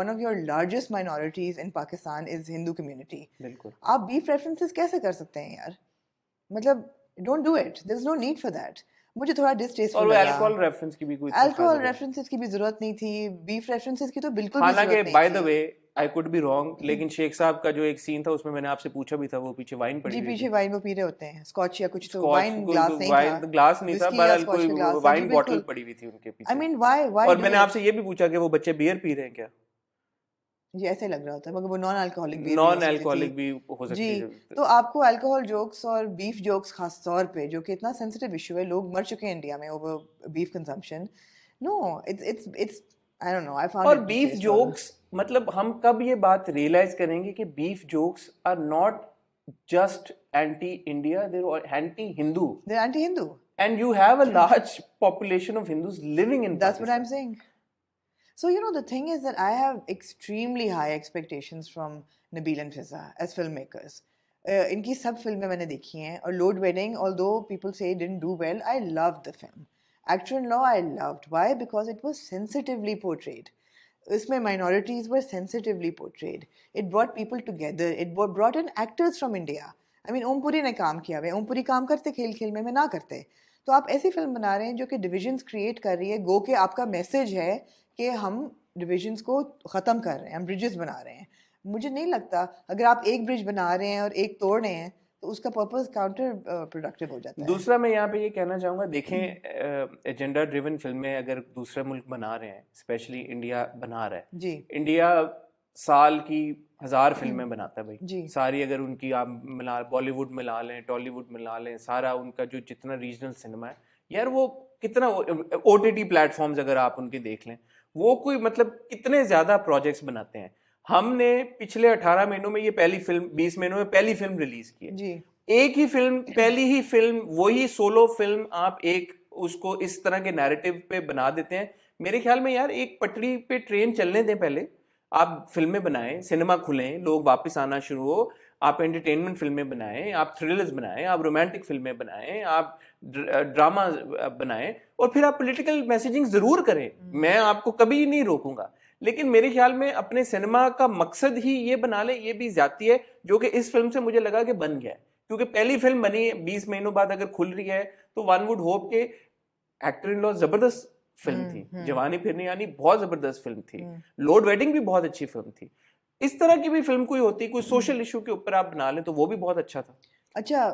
Speaker 2: one of your largest minorities in Pakistan is Hindu community.
Speaker 1: बिल्कुल.
Speaker 2: आप beef references कैसे कर सकते हैं यार? मतलब don't do it. There's no need for that. मुझे थोड़ा डिस्टेस्टफुल
Speaker 1: और वो
Speaker 2: लगा.
Speaker 1: अल्कोहल रेफरेंस की भी कोई
Speaker 2: अल्कोहल रेफरेंसेस की भी जरूरत नहीं थी, बीफ रेफरेंसेस की तो बिल्कुल भी
Speaker 1: हालांकि
Speaker 2: जरूरत नहीं
Speaker 1: बाय
Speaker 2: थी.
Speaker 1: The way I could be wrong, लेकिन शेख साहब का जो एक सीन था उसमें मैंने आपसे पूछा भी था, वो पीछे वाइन पड़ी
Speaker 2: जी,
Speaker 1: हुई
Speaker 2: पीछे
Speaker 1: थी.
Speaker 2: वाइन वो पी रहे होते हैं, स्कॉच या कुछ, तो
Speaker 1: स्कॉच
Speaker 2: वाइन ग्लास नहीं था,
Speaker 1: वाइन ग्लास नहीं था,
Speaker 2: विस्की या
Speaker 1: बहरहाल
Speaker 2: स्कॉच
Speaker 1: कोई
Speaker 2: का ग्लास था. जी
Speaker 1: वाइन बॉटल
Speaker 2: बिल्कुल.
Speaker 1: पड़ी हुई थी उनके
Speaker 2: आई
Speaker 1: पीछे.
Speaker 2: मीन व्हाई
Speaker 1: और मैंने आपसे ये भी पूछा कि वो बच्चे बियर पी रहे हैं क्या.
Speaker 2: जी ऐसे लग रहा होता है, मगर वो नॉन अल्कोहलिक बीयर भी
Speaker 1: नॉन
Speaker 2: हो सकती
Speaker 1: अल्कोहलिक
Speaker 2: थी.
Speaker 1: भी हो
Speaker 2: जी,
Speaker 1: सकती है.
Speaker 2: तो आपको अल्कोहल जोक्स और बीफ जोक्स खास तौर पे, जो कि इतना सेंसिटिव इशू है, लोग मर चुके हैं इंडिया में over beef consumption. No, it's I don't know, I found
Speaker 1: और
Speaker 2: इट
Speaker 1: बीफ जोक्स, मतलब हम कब ये बात रियलाइज करेंगे कि beef jokes are not just anti-India, they're anti-Hindu.
Speaker 2: They're anti-Hindu.
Speaker 1: And you have a large population of Hindus living in
Speaker 2: That's
Speaker 1: Pakistan.
Speaker 2: what I'm saying. So, you know, the thing is that I have extremely high expectations from Nabil and Fiza as filmmakers. इनकी सब फिल्में मैंने देखी हैं, और Load Wedding, although people say it didn't do well, I loved the film. Actor-in-Law I loved. Why? Because it was sensitively portrayed. इसमें minorities were sensitively portrayed. It brought people together. It brought in actors from India. I mean, Om Puri ने काम किया हुआ है. ओमपुरी काम करते खेल खेल में ना करते. तो आप ऐसी फिल्म बना रहे हैं जो कि डिविजन्स क्रिएट कर रही है. गो के आपका मैसेज है कि हम डिविजन्स को ख़त्म कर रहे हैं, हम ब्रिजेस बना रहे हैं. मुझे नहीं लगता अगर आप एक ब्रिज बना रहे हैं और एक तोड़ रहे हैं तो उसका पर्पस काउंटर प्रोडक्टिव हो जाता है.
Speaker 1: दूसरा मैं यहाँ पे ये कहना चाहूँगा, देखें एजेंडा ड्रिवन फिल्में अगर दूसरे मुल्क बना रहे हैं, स्पेशली इंडिया बना रहा है
Speaker 2: जी,
Speaker 1: इंडिया साल की 1000 फिल्में बनाता है भाई
Speaker 2: जी.
Speaker 1: सारी. अगर उनकी आप मिला, बॉलीवुड मिला लें, टॉलीवुड मिला लें, सारा उनका जो जितना रीजनल सिनेमा है यार, वो कितना OTT प्लेटफॉर्म्स अगर आप उनके देख लें, वो कोई मतलब कितने ज्यादा प्रोजेक्ट्स बनाते हैं. हमने पिछले 18 महीनों में ये पहली फिल्म, 20 महीनों में पहली फिल्म रिलीज की है.
Speaker 2: जी,
Speaker 1: एक ही फिल्म, पहली ही फिल्म, वही सोलो फिल्म आप एक उसको इस तरह के नैरेटिव पे बना देते हैं. मेरे ख्याल में यार एक पटरी पे ट्रेन चलने दें पहले, आप फिल्में बनाएं, सिनेमा खुलें, लोग वापस आना शुरू हो, आप एंटरटेनमेंट फिल्में बनाएं, आप थ्रिलर्स बनाएं, आप रोमांटिक फिल्में बनाएं, आप ड्रामा बनाएं, और फिर आप पॉलिटिकल मैसेजिंग जरूर करें. मैं आपको कभी नहीं रोकूंगा, लेकिन मेरे ख्याल में अपने सिनेमा का मकसद ही ये बना ले, ये भी ज्यादती है, जो कि इस फिल्म से मुझे लगा कि बन गया है. क्योंकि पहली फिल्म बनी 20 महीनों बाद अगर खुल रही है तो वन वुड होप के एक्टर इन लॉ जबरदस्त फिल्म थी, जवानी फिर नहीं आनी बहुत जबरदस्त फिल्म थी, लोड वेडिंग भी बहुत अच्छी फिल्म थी. इस तरह की भी फिल्म कोई होती, कोई सोशल इशू के ऊपर आप बना लें तो वो भी बहुत अच्छा था.
Speaker 2: अच्छा,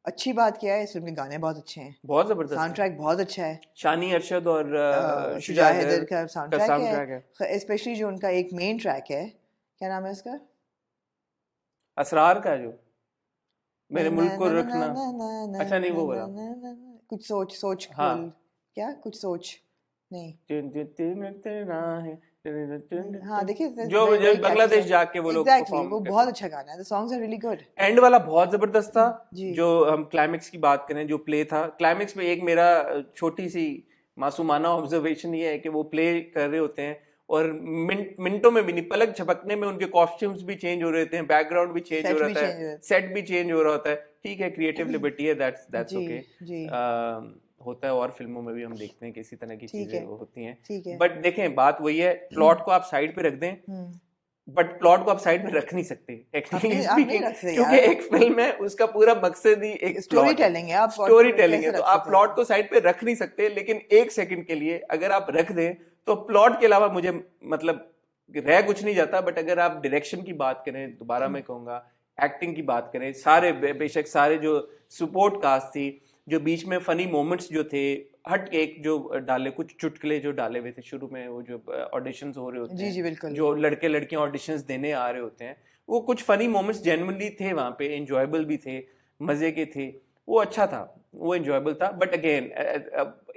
Speaker 2: अच्छी बात क्या है, इस फिल्म के गाने बहुत अच्छे हैं,
Speaker 1: बहुत जबरदस्त
Speaker 2: साउंड ट्रैक बहुत अच्छा है.
Speaker 1: शानी अरशद और
Speaker 2: शुजा हैदर का साउंड
Speaker 1: ट्रैक
Speaker 2: है, स्पेशली जो उनका एक मेन ट्रैक है, क्या नाम है उसका,
Speaker 1: असरार का, जो मेरे मुल्क को रखना. अच्छा नहीं वो वाला,
Speaker 2: कुछ सोच सोच
Speaker 1: हाँ,
Speaker 2: क्या कुछ सोच नहीं, हाँ देखिए
Speaker 1: जो बांग्लादेश जाके वो लोग
Speaker 2: एग्जैक्टली, वो बहुत अच्छा गाना है. The songs are really good.
Speaker 1: End वाला बहुत जबरदस्त था.
Speaker 2: जी.
Speaker 1: जो हम क्लाइमेक्स की बात करें, जो प्ले था क्लाइमेक्स में, एक मेरा छोटी सी मासूमाना ऑब्जर्वेशन ये है कि वो प्ले कर रहे होते हैं और मिनटों में भी नहीं, पलक झपकने में उनके कॉस्ट्यूम्स भी चेंज हो रहे थे, बैकग्राउंड भी चेंज हो रहा है, सेट भी चेंज हो रहा होता है. ठीक है, क्रिएटिव लिबर्टी है, दैट्स ओके. होता है और फिल्मों में भी हम देखते हैं कि इसी तरह की चीजें होती हैं. बट देखें, बात वही है, प्लॉट को आप साइड पे रख दें, बट प्लॉट को आप साइड में रख नहीं सकते टेक्निकली स्पीकिंग, क्योंकि एक फिल्म है, उसका पूरा मकसद ही एक
Speaker 2: स्टोरी टेलिंग है. आप
Speaker 1: स्टोरी टेलिंग है, तो आप प्लॉट को साइड पे रख नहीं सकते. लेकिन एक सेकंड के लिए अगर आप रख दें तो प्लॉट के अलावा मुझे मतलब रह कुछ नहीं जाता. बट अगर आप डायरेक्शन की बात करें, दोबारा मैं कहूंगा, एक्टिंग की बात करें, सारे बेशक सारे जो सपोर्ट कास्ट थी, जो बीच में फनी मोमेंट्स जो थे, हट केक जो डाले, कुछ चुटकुले जो डाले हुए थे शुरू में, वो जो ऑडिशंस हो रहे होते हैं,
Speaker 2: जी बिल्कुल, जो
Speaker 1: लड़के लड़कियां ऑडिशंस देने आ रहे होते हैं, वो कुछ फनी मोमेंट्स जेन्युइनली थे वहां पे, एंजॉयबल भी थे, मजे के थे, वो अच्छा था, वो एंजॉयबल था. बट अगेन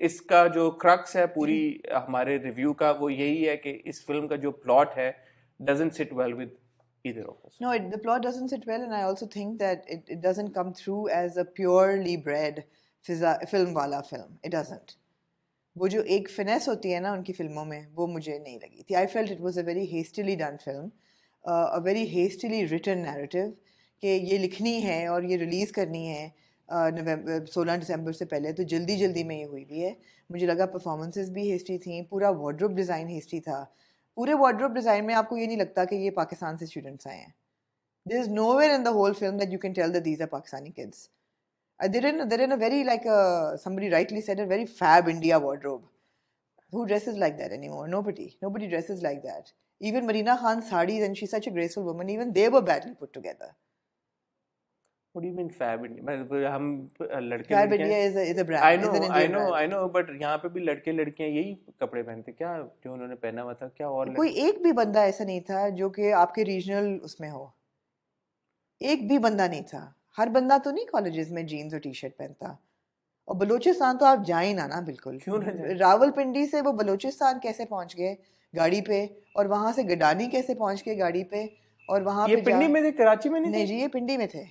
Speaker 1: इसका जो क्रक्स है पूरी हमारे रिव्यू का, वो यही है कि इस फिल्म का जो प्लॉट है doesn't sit well with either of us.
Speaker 2: No, the plot doesn't sit well, and I also think that it doesn't come through as a purely bred film वाला फिल्म. It doesn't. वो जो एक finesse होती है ना उनकी फिल्मों में, वो मुझे नहीं लगी थी. I felt it was a very hastily done film, a very hastily written narrative कि ये लिखनी है और ये रिलीज़ करनी है नवंबर 16 दिसंबर से पहले, तो जल्दी जल्दी में ये हुई भी है. मुझे लगा परफॉर्मेंसेस भी हेस्टी थी, पूरा वार्डरोब डिज़ाइन हेस्टी था. पूरे वार्डरोब डिज़ाइन में आपको ये नहीं लगता कि ये पाकिस्तान से स्टूडेंट्स आए हैं. There is nowhere in the whole film that you can tell that these are Pakistani kids. They're in a very somebody rightly said, a very fab India wardrobe. Who dresses like that anymore? Nobody dresses like that. Even Marina Khan's sarees, and she's such a graceful woman, even they were badly put together.
Speaker 1: What do you mean fab India? मतलब हम लड़के
Speaker 2: Fab India is a brand.
Speaker 1: I know, but यहाँ पे भी लड़के लड़कियाँ यही कपड़े पहनते क्या जो उन्होंने पहना हुआ था क्या और
Speaker 2: कोई एक भी बंदा ऐसा नहीं था जो कि आपके रीजनल उसमें हो. एक भी बंदा नहीं था. हर बंदा तो नहीं कॉलेजेस में जीन्स और टी शर्ट पहनता. और बलूचिस्तान तो आप जा ही ना बिल्कुल.
Speaker 1: क्यों ना जाए?
Speaker 2: रावलपिंडी से वो बलूचिस्तान कैसे पहुंच गए गाड़ी पे, और वहां से गडानी कैसे पहुंच गए गाड़ी पे, और वहां
Speaker 1: ये
Speaker 2: पे
Speaker 1: पिंडी में थे, कराची में नहीं थे?
Speaker 2: नहीं जी, ये पिंडी में थे.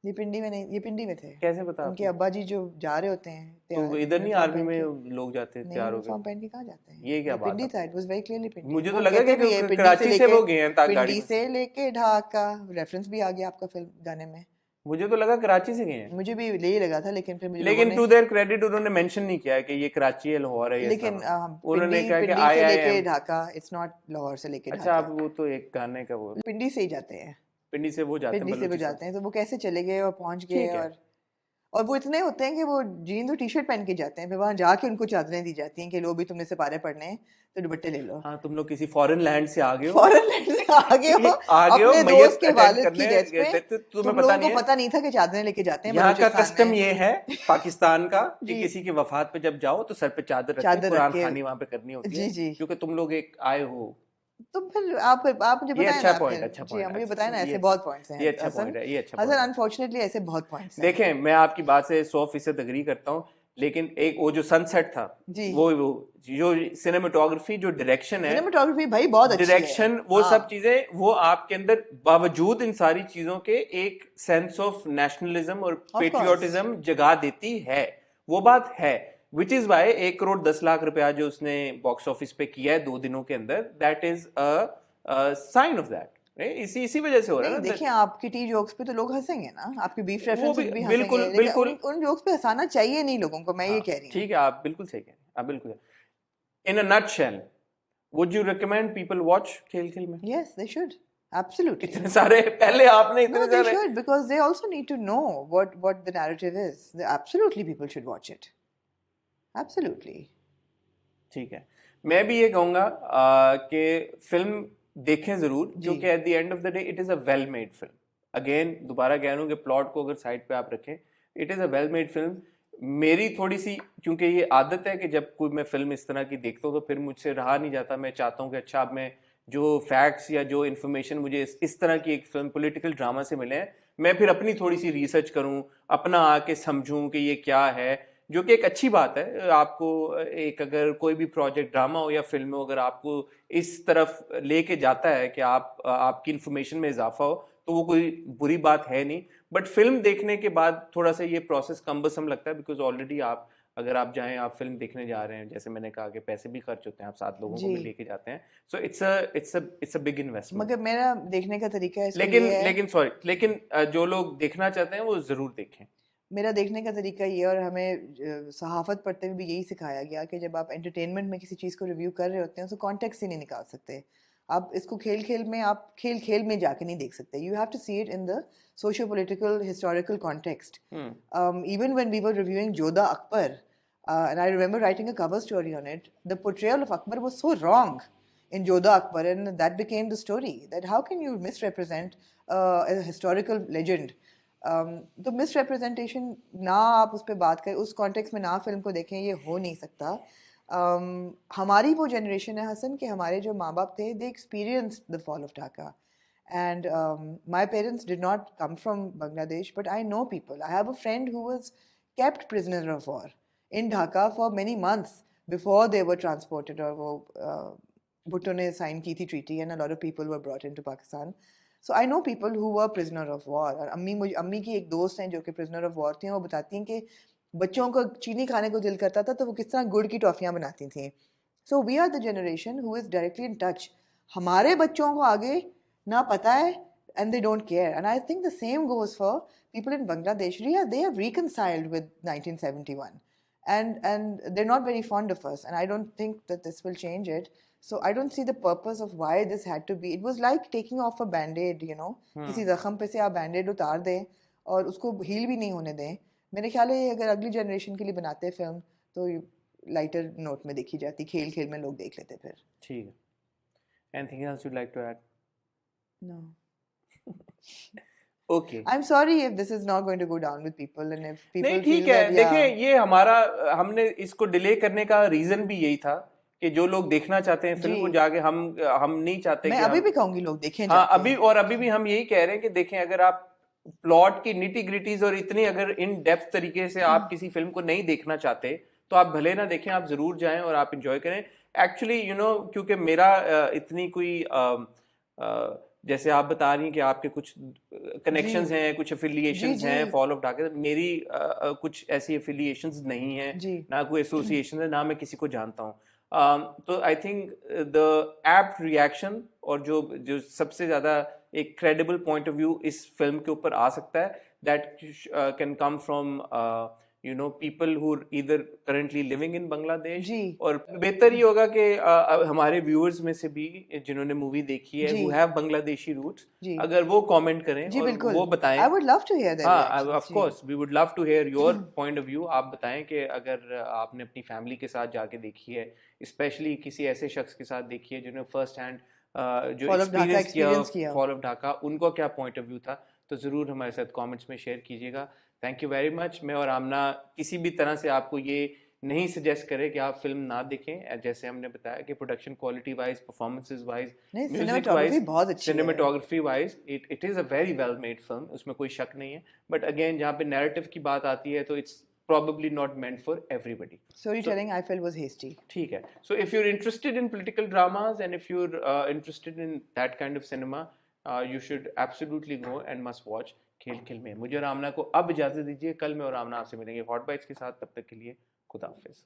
Speaker 2: ये पिंडी में नहीं, ये पिंडी में थे.
Speaker 1: कैसे पता
Speaker 2: उनके
Speaker 1: आपको?
Speaker 2: अब्बा जी जो जा रहे होते हैं
Speaker 1: तो इधर नहीं आर्मी में लोग जाते हैं तैयार हो
Speaker 2: यूनिफॉर्म पहन के कहाँ जाते हैं?
Speaker 1: ये क्या बात
Speaker 2: पिंडी था. इट वाज वेरी क्लियरली पिंडी.
Speaker 1: मुझे तो लगा कि कराची से वो गए हैं गाड़ी
Speaker 2: पिंडी
Speaker 1: में.
Speaker 2: से लेके ढाका, रेफरेंस भी आ गया आपका फिल्म गाने में.
Speaker 1: मुझे तो लगा कराची से गए हैं.
Speaker 2: मुझे भी यही लगा था, लेकिन फिर मुझे
Speaker 1: लेकिन टू देयर क्रेडिट उन्होंने मेंशन नहीं किया कि ये कराची है लाहौर है.
Speaker 2: लेकिन
Speaker 1: उन्होंने कहा कि
Speaker 2: पिंडी से लेके ढाका, इट्स नॉट लाहौर से लेके ढाका.
Speaker 1: अच्छा, आप वो तो एक गाने का वो
Speaker 2: पिंडी से ही जाते हैं.
Speaker 1: पिंडी से वो जाते हैं,
Speaker 2: तो वो कैसे चले गए और पहुंच गए. और वो इतने होते हैं कि वो जीन्स और टी शर्ट पहन के जाते हैं, फिर वहां जाके उनको चादरें दी जाती हैं कि लो भी तुमने सिपारे पढ़ने हैं तो दुपट्टे ले लो.
Speaker 1: हाँ, तुम लोग किसी फॉरेन लैंड से आ गए हो.
Speaker 2: अपने दोस्त के वालिद की डेथ पे
Speaker 1: तुम्हें पता
Speaker 2: नहीं था कि चादरें लेके जाते हैं.
Speaker 1: यहाँ का कस्टम ये है पाकिस्तान का कि किसी की वफात पे जब जाओ तो सर पे चादर रख के कुरान खानी वहां पे करनी होती है. जी, क्योंकि तुम लोग एक आए हो.
Speaker 2: तो फिर आप मुझे बताएं.
Speaker 1: अच्छा पॉइंट.
Speaker 2: मुझे बताएं ना, ऐसे बहुत पॉइंट्स हैं.
Speaker 1: ये अच्छा पॉइंट है, ये अच्छा.
Speaker 2: हसन, अनफॉर्चुनेटली ऐसे बहुत पॉइंट्स हैं.
Speaker 1: देखें, मैं आपकी बात से 100% एग्री करता हूँ, लेकिन एक वो जो सनसेट था वो जो सिनेमेटोग्राफी, जो डायरेक्शन है,
Speaker 2: सिनेमेटोग्राफी भाई बहुत अच्छी है.
Speaker 1: डायरेक्शन, वो सब चीजें वो आपके अंदर बावजूद इन सारी चीजों के एक सेंस ऑफ नेशनलिज्म और पेट्रियोटिज्म जगा देती है. वो बात है. Which is why 1 crore 10 lakh रुपया जो उसने बॉक्स ऑफिस पे किया है 2 दिनों के अंदर, that is a sign of that. इसी वजह से हो रहा है.
Speaker 2: देखिए, आपकी टी जोक्स पे तो लोग हंसेंगे ना, आपकी बीफ रेफरेंसेस भी
Speaker 1: हंसेंगे. बिल्कुल
Speaker 2: उन जोक्स पे हंसाना चाहिए नहीं लोगों को, मैं ये कह रही हूँ.
Speaker 1: ठीक है, आप बिल्कुल सही कह रहे हैं. आप बिल्कुल. In a nutshell, would you recommend people watch Khel Khel Mein?
Speaker 2: Yes, they should. Absolutely.
Speaker 1: इतने सारे पहले आपने इतने सारे.
Speaker 2: They should, because they also need to know what the narrative is. Absolutely, people should watch it. Absolutely.
Speaker 1: ठीक है. मैं भी ये कहूँगा कि फिल्म देखें जरूर, क्योंकि at the end of the day it is a well made film. Again दोबारा कह रहा हूँ कि प्लॉट को अगर साइड पे आप रखें, it is a well made film. मेरी थोड़ी सी, क्योंकि ये आदत है कि जब कोई मैं फिल्म इस तरह की देखता हूँ तो फिर मुझसे रहा नहीं जाता. मैं चाहता हूँ कि अच्छा, अब मैं जो फैक्ट्स या जो इन्फॉर्मेशन मुझे इस तरह की एक फिल्म पॉलिटिकल ड्रामा से मिले हैं, मैं फिर अपनी थोड़ी सी रिसर्च करूँ, अपना आके समझूँ कि ये क्या है, जो कि एक अच्छी बात है. आपको एक अगर कोई भी प्रोजेक्ट, ड्रामा हो या फिल्म हो, अगर आपको इस तरफ लेके जाता है कि आपकी इन्फॉर्मेशन में इजाफा हो, तो वो कोई बुरी बात है नहीं. बट फिल्म देखने के बाद थोड़ा सा ये प्रोसेस कम्बसम लगता है, बिकॉज ऑलरेडी आप अगर आप जाएं, आप फिल्म देखने जा रहे हैं, जैसे मैंने कहा कि पैसे भी खर्च होते हैं, आप 7 लोगों को भी लेके जाते हैं. सो इट्स अ बिग इन्वेस्टमेंट.
Speaker 2: मगर मेरा देखने का तरीका है,
Speaker 1: लेकिन जो लोग देखना चाहते हैं वो जरूर देखें.
Speaker 2: मेरा देखने का तरीका ये, और हमें सहाफ़त पढ़ते हुए भी यही सिखाया गया कि जब आप एंटरटेनमेंट में किसी चीज़ को रिव्यू कर रहे होते हैं, उसको कॉन्टेक्स्ट से नहीं निकाल सकते. आप इसको आप खेल में जाके नहीं देख सकते. You have to see it in the socio political historical context. Even when we were reviewing Jodha Akbar, and I remember writing a cover story on it, the portrayal of Akbar was so wrong in Jodha Akbar, and that became the story, that how can you misrepresent a historical legend. तो misrepresentation ना आप उस पर बात करें, उस context में ना फिल्म को देखें, ये हो नहीं सकता. हमारी वो जनरेशन है हसन कि हमारे जो माँ बाप थे, they experience the fall of Dhaka, and my parents did not come from Bangladesh, but I know people. I have a friend who was kept prisoner of war in Dhaka for many months before they were transported, और वो भुट्टो ने sign की थी treaty, and a lot of people were brought into Pakistan. So I know people who were prisoner of war. और अम्मी की एक दोस्त हैं जो कि prisoner of war थी, वो बताती हैं कि बच्चों को चीनी खाने को दिल करता था तो वो किस तरह गुड़ की टॉफियाँ बनाती थी. So we are the generation who is directly in touch. हमारे बच्चों को आगे ना पता है and they don't care. And I think the same goes for people in Bangladesh. They have reconciled with 1971. And they're not very fond of us. And I don't think that this will change it. So I don't see the purpose of why this had to be. It was like taking off a band-aid, you know. किसी जख्म पे से आप बैंडेड उतार दें और उसको heal भी नहीं होने दें. मेरे ख्याल है अगर अगली जनरेशन के लिए बनाते फिल्म तो लाइटर नोट में देखी जाती, खेल खेल में लोग देख लेते फिर.
Speaker 1: ठीक है. Anything else you'd like to add?
Speaker 2: No.
Speaker 1: Okay.
Speaker 2: I'm sorry if this is not going to go down with people and if people
Speaker 1: नहीं,
Speaker 2: feel
Speaker 1: ठीक है.
Speaker 2: that, yeah.
Speaker 1: देखिए, ये हमारा हमने इसको डिले करने का रीजन भी यही था कि जो लोग देखना चाहते हैं फिल्म को जाके हम नहीं चाहते
Speaker 2: मैं
Speaker 1: कि
Speaker 2: अभी भी कहूंगी लोग देखें.
Speaker 1: हाँ, अभी भी हम यही कह रहे हैं कि देखें, अगर आप प्लॉट की निटी ग्रिटीज और इतनी अगर इन डेप्थ तरीके से आप किसी फिल्म को नहीं देखना चाहते तो आप भले ना देखें, आप जरूर जाएं और आप इंजॉय करें. एक्चुअली यू नो, क्योंकि मेरा इतनी कोई जैसे आप बता रही हैं कि आपके कुछ कनेक्शंस हैं, कुछ एफिलिएशंस हैं फॉल ऑफ ढाका, मेरी कुछ ऐसी एफिलिएशंस नहीं है, ना कोई एसोसिएशन है, ना मैं किसी को जानता हूँ. तो I think the apt reaction और जो सबसे ज्यादा एक क्रेडिबल पॉइंट ऑफ व्यू इस फिल्म के ऊपर आ सकता है, that can come from you know people who either currently living in Bangladesh. और बेहतर ही होगा कि हमारे व्यूअर्स में से भी जिन्होंने मूवी देखी है हु हैव बांग्लादेशी रूट्स, अगर वो कमेंट करें और वो बताएं.
Speaker 2: I would love to hear that.
Speaker 1: हाँ, of course we would love to hear your point of view. आप बताएं कि अगर आपने अपनी फैमिली के साथ जाके देखी है, स्पेशली किसी ऐसे शख्स के साथ देखी है जिन्होंने फर्स्ट हैंड जो एक्सपीरियंस किया फॉल ऑफ ढाका, उनको क्या पॉइंट ऑफ व्यू था, तो ज़रूर हमारे साथ कमेंट्स में शेयर कीजिएगा. Thank you very much. मैं और आमना किसी भी तरह से आपको ये नहीं सजेस्ट करे कि आप फिल्म ना देखें. जैसे हमने बताया कि production quality wise, performances wise, music wise, cinematography wise it is a very well made film, उसमें कोई शक नहीं है. बट अगेन जहाँ पे नैरेटिव की बात आती है तो it's probably not meant for everybody.
Speaker 2: Storytelling, I felt, was hasty.
Speaker 1: ठीक है. So if you're interested in political dramas and if you're interested in that kind of cinema, you should absolutely go and must watch खेल खेल में. मुझे और आमना को अब इजाजत दीजिए. कल मैं और आमना आपसे मिलेंगे हॉट बाइट्स के साथ. तब तक के लिए खुदा हाफिज.